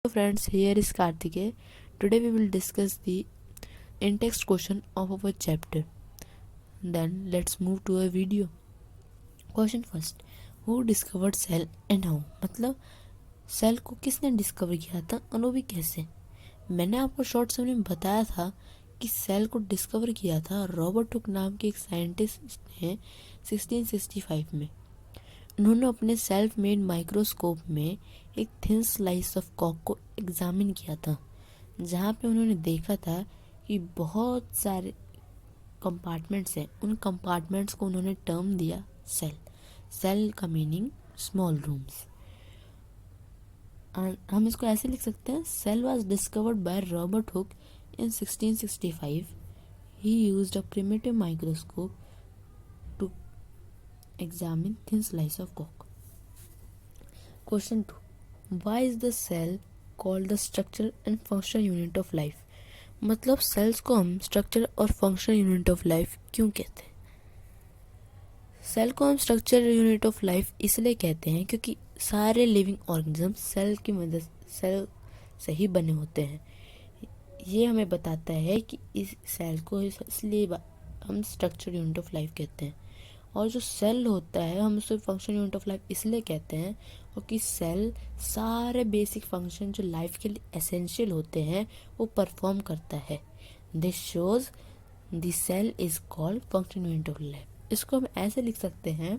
Hello friends, here is Karthike. Today we will discuss the in-text question of our chapter. Then let's move to a video. Question first. Who discovered cell and how? मतलब cell को किसने discover किया था और वो भी कैसे? मैंने आपको शॉर्ट समरी में बताया था कि सेल को डिस्कवर किया था रॉबर्ट हुक नाम के एक साइंटिस्ट ने 1665 में। उन्होंने अपने सेल्फ मेड माइक्रोस्कोप में एक थिन स्लाइस ऑफ कॉक को एग्जामिन किया था, जहाँ पे उन्होंने देखा था कि बहुत सारे कंपार्टमेंट्स हैं। उन कंपार्टमेंट्स को उन्होंने टर्म दिया सेल। सेल का मीनिंग स्मॉल रूम्स। हम इसको ऐसे लिख सकते हैं, cell was discovered by Robert Hooke in 1665. He used a primitive microscope to examine thin slice of cork. Question 2. Why is the cell called the structure and functional unit of life? मतलब sales को हम structure और functional unit of life क्यों कहते हैं? Cell को हम structure unit of life इसलिए कहते हैं क्योंकि सारे लिविंग ऑर्गेनिज्म सेल की मदद सेल से ही बने होते हैं। ये हमें बताता है कि इस सेल को इसलिए हम स्ट्रक्चर यूनिट ऑफ लाइफ कहते हैं। और जो सेल होता है हम उसे फंक्शन यूनिट ऑफ लाइफ इसलिए कहते हैं क्योंकि सेल सारे बेसिक फंक्शन जो लाइफ के लिए एसेंशियल होते हैं वो परफॉर्म करता है। This shows the cell is called function unit of life. इसको हम ऐसे लिख सकते हैं,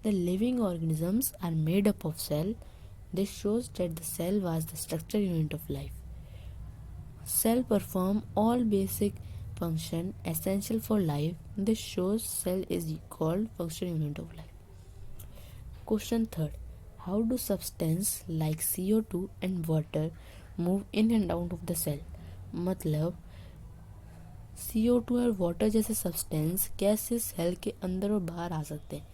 the living organisms are made up of cell. This shows that the cell was the structure unit of life. Cell perform all basic function essential for life. This shows cell is called function unit of life. Question third. How do substance like CO2 and water move in and out of the cell? मतलब CO2 और water जैसे substance कैसे cell के अंदर और बाहर आ सकते हैं?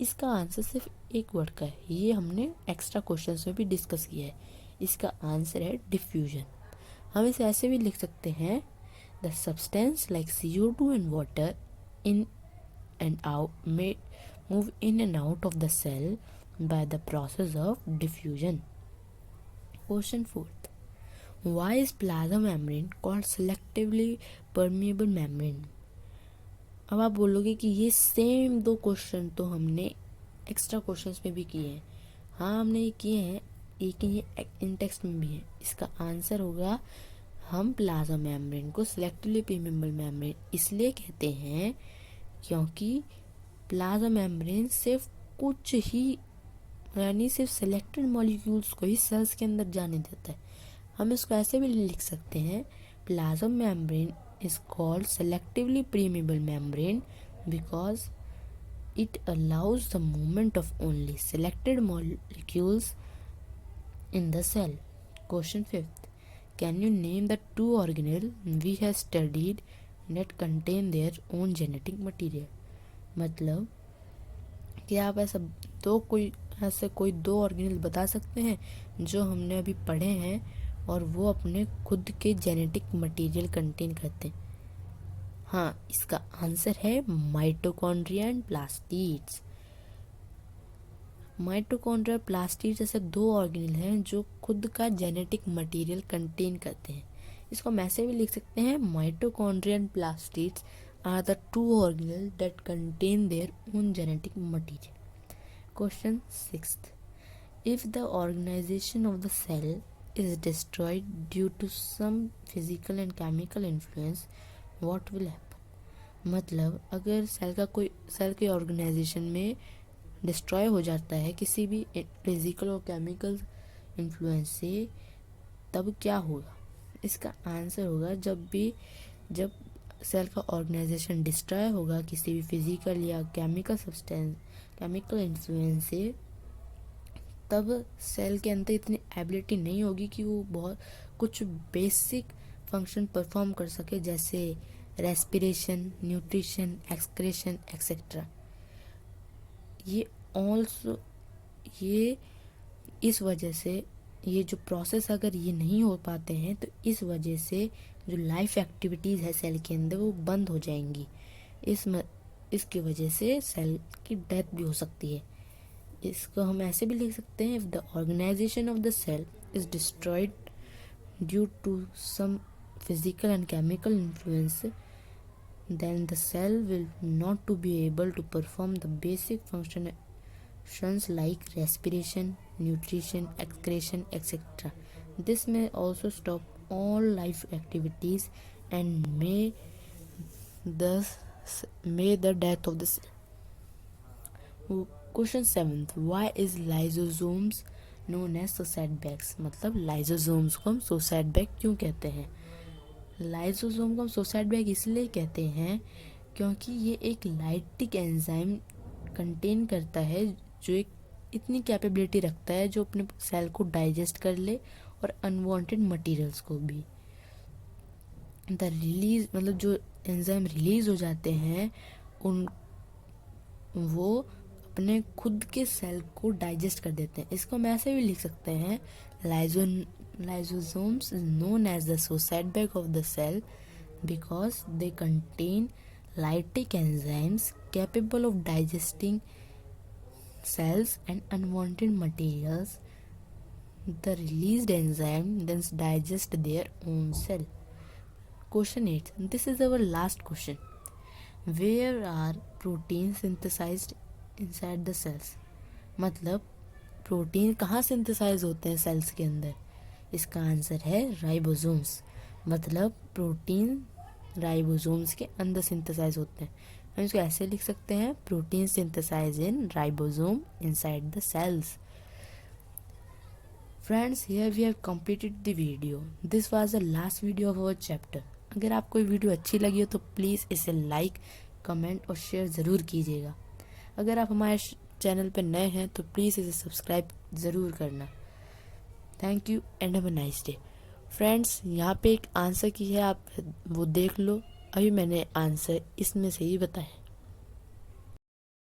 इसका आंसर सिर्फ एक वर्ड का है। ये हमने एक्स्ट्रा क्वेश्चंस में भी डिस्कस किया है। इसका आंसर है डिफ्यूजन। हम इसे ऐसे भी लिख सकते हैं, the substance like CO2 and water in and out may move in and out of the cell by the process of diffusion. Question 4. Why is plasma membrane called selectively permeable membrane? अब आप बोलोगे कि ये same दो question तो हमने extra questions में भी किए हैं। हाँ, हमने ये किए हैं, लेकिन ये इन टेक्स्ट में भी है। इसका आंसर होगा, हम प्लाज्मा मेम्ब्रेन को सिलेक्टिवली परमेबल मेम्ब्रेन इसलिए कहते हैं क्योंकि प्लाज्मा मेम्ब्रेन सिर्फ कुछ ही यानी सिर्फ सिलेक्टेड मॉलिक्यूल्स को ही सेल्स के अंदर जाने देता है। हम इसको ऐसे भी लिख सकते हैं, plasma membrane is called selectively permeable membrane because it allows the movement of only selected molecules in the cell. Question 5. Can you name the two organelles we have studied that contain their own genetic material? मतलब क्या आप ऐसे कोई दो organelle बता सकते हैं जो हमने अभी पढ़े हैं और वो अपने खुद के जेनेटिक मटेरियल कंटेन करते हैं? हाँ, इसका आंसर है माइटोकॉन्ड्रिया एंड प्लास्टिड्स। माइटोकॉन्ड्रिया और प्लास्टिड जैसे दो ऑर्गेनेल हैं जो खुद का जेनेटिक मटेरियल कंटेन करते हैं। इसको हम ऐसे भी लिख सकते हैं, mitochondria and plastids are the two organelle that contain their own genetic material. Question 6. If the organization of the cell is destroyed due to some physical and chemical influence, what will happen? मतलब अगर cell के organisation में destroy हो जाता है किसी भी physical और केमिकल इन्फ्लुएंस से, तब क्या होगा? इसका आंसर होगा, जब सेल का ऑर्गेनाइजेशन डिस्ट्रॉय होगा किसी भी फिजिकल या केमिकल इन्फ्लुएंस से, तब सेल के अंदर इतनी एबिलिटी नहीं होगी कि वो बहुत कुछ बेसिक फंक्शन परफॉर्म कर सके, जैसे रेस्पिरेशन, न्यूट्रिशन, एक्सक्रेशन एक्सेट्रा। ये इस वजह से ये जो प्रोसेस अगर ये नहीं हो पाते हैं तो इस वजह से जो लाइफ एक्टिविटीज़ है सेल के अंदर वो बंद हो जाएंगी। इसकी वजह से सेल की डेथ भी हो सकती है। इसको हम ऐसे भी लिख सकते हैं, if the organization of the cell is destroyed due to some physical and chemical influence, then the cell will not to be able to perform the basic functions like respiration, nutrition, excretion, etc. This may also stop all life activities and thus may the death of the cell. Question 7, why is lysosomes known as suicide bags, मतलब lysosomes को हम suicide bag क्यों कहते हैं। Lysosome को हम suicide bag इसलिए कहते हैं क्योंकि ये एक लाइटिक एंजाइम कंटेन करता है जो एक इतनी कैपेबिलिटी रखता है जो अपने सेल को डाइजेस्ट कर ले और अनवांटेड मटेरियल्स को भी। द रिलीज मतलब जो एंजाइम रिलीज हो जाते हैं उन वो अपने खुद के सेल को डाइजेस्ट कर देते हैं। इसको हम ऐसे भी लिख सकते हैं, lysosomes known as the suicide bag of the cell because they contain lytic enzymes capable of digesting cells and unwanted materials. The released enzyme then digest their own cell. Question 8. This is our last question. Where are proteins synthesized inside the cells? मतलब protein कहाँ synthesise होते हैं sales के अंदर? इसका answer है ribosomes. मतलब protein ribosomes के अंदर सिंथेसाइज होते हैं। हम इसको ऐसे लिख सकते हैं, protein synthesize in ribosome inside the cells. Friends, here we have completed the video. This was the last video of our chapter. अगर आपको वीडियो अच्छी लगी हो तो प्लीज़ इसे लाइक, कमेंट और शेयर ज़रूर कीजिएगा। अगर आप हमारे चैनल पर नए हैं तो प्लीज़ इसे सब्सक्राइब ज़रूर करना। Thank you and have a nice day. Friends, यहाँ पे एक आंसर की है, आप वो देख लो। अभी मैंने आंसर इसमें से ही बताया।